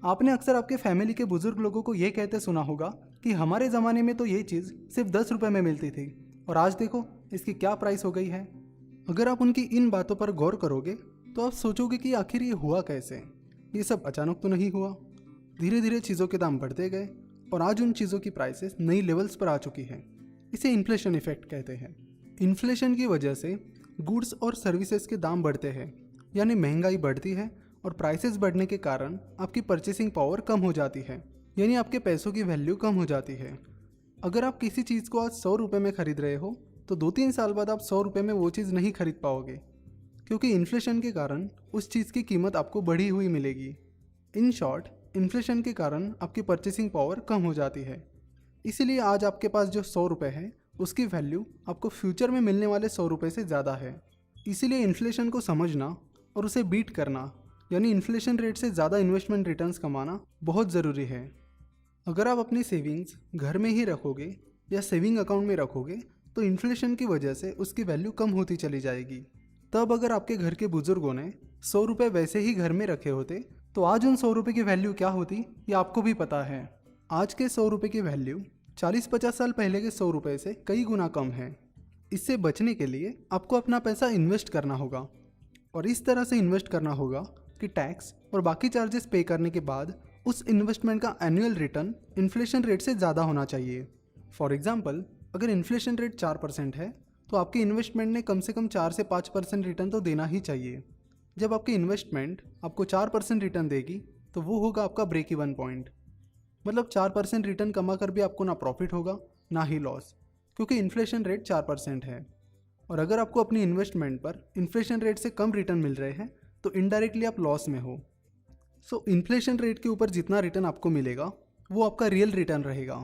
आपने अक्सर आपके फैमिली के बुजुर्ग लोगों को ये कहते सुना होगा कि हमारे ज़माने में तो ये चीज़ सिर्फ 10 रुपए में मिलती थी और आज देखो इसकी क्या प्राइस हो गई है। अगर आप उनकी इन बातों पर गौर करोगे तो आप सोचोगे कि आखिर ये हुआ कैसे। ये सब अचानक तो नहीं हुआ, धीरे धीरे चीज़ों के दाम बढ़ते गए और आज उन चीज़ों की प्राइसेस नई लेवल्स पर आ चुकी है। इसे इन्फ्लेशन इफेक्ट कहते हैं। इन्फ्लेशन की वजह से गुड्स और सर्विसेज के दाम बढ़ते हैं, यानी महंगाई बढ़ती है और प्राइसेस बढ़ने के कारण आपकी परचेसिंग पावर कम हो जाती है, यानी आपके पैसों की वैल्यू कम हो जाती है। अगर आप किसी चीज़ को आज 100 रुपये में खरीद रहे हो तो 2-3 साल बाद आप 100 रुपये में वो चीज़ नहीं खरीद पाओगे, क्योंकि इन्फ्लेशन के कारण उस चीज़ की कीमत आपको बढ़ी हुई मिलेगी। इन शॉर्ट, इन्फ्लेशन के कारण आपकी परचेसिंग पावर कम हो जाती है। इसीलिए आज आपके पास जो 100 रुपये है उसकी वैल्यू आपको फ्यूचर में मिलने वाले 100 रुपये से ज़्यादा है। इसीलिए इन्फ्लेशन को समझना और उसे बीट करना, यानी इन्फ्लेशन रेट से ज़्यादा इन्वेस्टमेंट रिटर्न्स कमाना बहुत ज़रूरी है। अगर आप अपनी सेविंग्स घर में ही रखोगे या सेविंग अकाउंट में रखोगे तो इन्फ्लेशन की वजह से उसकी वैल्यू कम होती चली जाएगी। तब अगर आपके घर के बुजुर्गों ने 100 रुपये वैसे ही घर में रखे होते तो आज उन 100 रुपये की वैल्यू क्या होती ये आपको भी पता है। आज के 100 रुपये की वैल्यू 40-50 साल पहले के 100 रुपये से कई गुना कम है। इससे बचने के लिए आपको अपना पैसा इन्वेस्ट करना होगा और इस तरह से इन्वेस्ट करना होगा कि टैक्स और बाकी चार्जेस पे करने के बाद उस इन्वेस्टमेंट का एनुअल रिटर्न इन्फ्लेशन रेट से ज़्यादा होना चाहिए। फॉर एग्जांपल, अगर इन्फ्लेशन रेट 4% है तो आपके इन्वेस्टमेंट ने कम से कम 4 से 5% रिटर्न तो देना ही चाहिए। जब आपकी इन्वेस्टमेंट आपको 4% रिटर्न देगी तो वो होगा आपका ब्रेक इवन पॉइंट। मतलब 4% रिटर्न कमा कर भी आपको ना प्रॉफिट होगा ना ही लॉस, क्योंकि इन्फ्लेशन रेट 4% है। और अगर आपको अपनी इन्वेस्टमेंट पर इन्फ्लेशन रेट से कम रिटर्न मिल रहे हैं तो इनडायरेक्टली आप लॉस में हो। सो इन्फ्लेशन रेट के ऊपर जितना रिटर्न आपको मिलेगा वो आपका रियल रिटर्न रहेगा।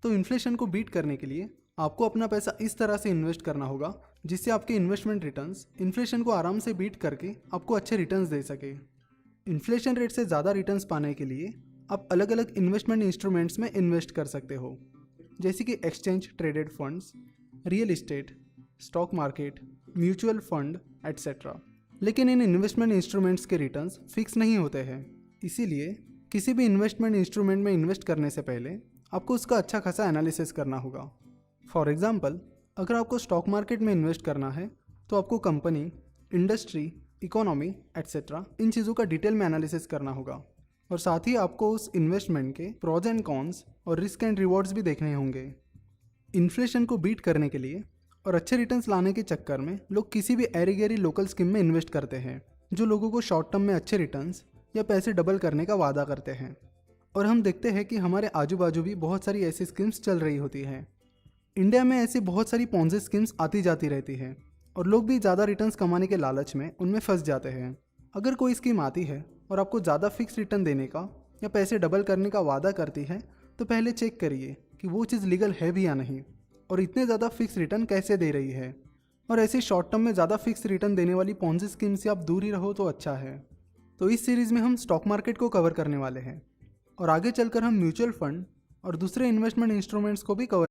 तो इन्फ्लेशन को बीट करने के लिए आपको अपना पैसा इस तरह से इन्वेस्ट करना होगा जिससे आपके इन्वेस्टमेंट रिटर्न्स इन्फ्लेशन को आराम से बीट करके आपको अच्छे रिटर्न्स दे सके। इन्फ्लेशन रेट से ज़्यादा रिटर्न्स पाने के लिए आप अलग अलग इन्वेस्टमेंट इंस्ट्रूमेंट्स में इन्वेस्ट कर सकते हो, जैसे कि exchange traded funds, real estate, stock market, mutual fund etcetera. लेकिन इन इन्वेस्टमेंट इंस्ट्रूमेंट्स के रिटर्न्स फिक्स नहीं होते हैं, इसीलिए किसी भी इन्वेस्टमेंट इंस्ट्रूमेंट में इन्वेस्ट करने से पहले आपको उसका अच्छा खासा एनालिसिस करना होगा। फॉर एग्जांपल, अगर आपको स्टॉक मार्केट में इन्वेस्ट करना है तो आपको कंपनी, इंडस्ट्री, इकोनॉमी एट्सेट्रा इन चीज़ों का डिटेल में एनालिसिस करना होगा और साथ ही आपको उस इन्वेस्टमेंट के प्रोज एंड कॉन्स और रिस्क एंड रिवॉर्ड्स भी देखने होंगे। इन्फ्लेशन को बीट करने के लिए और अच्छे रिटर्न्स लाने के चक्कर में लोग किसी भी एरी गैरी लोकल स्कीम में इन्वेस्ट करते हैं जो लोगों को शॉर्ट टर्म में अच्छे रिटर्न्स या पैसे डबल करने का वादा करते हैं। और हम देखते हैं कि हमारे आजू बाजू भी बहुत सारी ऐसी स्कीम्स चल रही होती हैं। इंडिया में ऐसी बहुत सारी पॉन्जी स्कीम्स आती जाती रहती है और लोग भी ज़्यादा रिटर्न्स कमाने के लालच में उनमें फंस जाते हैं। अगर कोई स्कीम आती है और आपको ज़्यादा फिक्स रिटर्न देने का या पैसे डबल करने का वादा करती है तो पहले चेक करिए कि वो चीज़ लीगल है भी या नहीं और इतने ज़्यादा फिक्स रिटर्न कैसे दे रही है। और ऐसे शॉर्ट टर्म में ज़्यादा फिक्स रिटर्न देने वाली पॉन्जी स्कीम से आप दूर ही रहो तो अच्छा है। तो इस सीरीज़ में हम स्टॉक मार्केट को कवर करने वाले हैं और आगे चलकर हम म्यूचुअल फंड और दूसरे इन्वेस्टमेंट इंस्ट्रूमेंट्स को भी कवर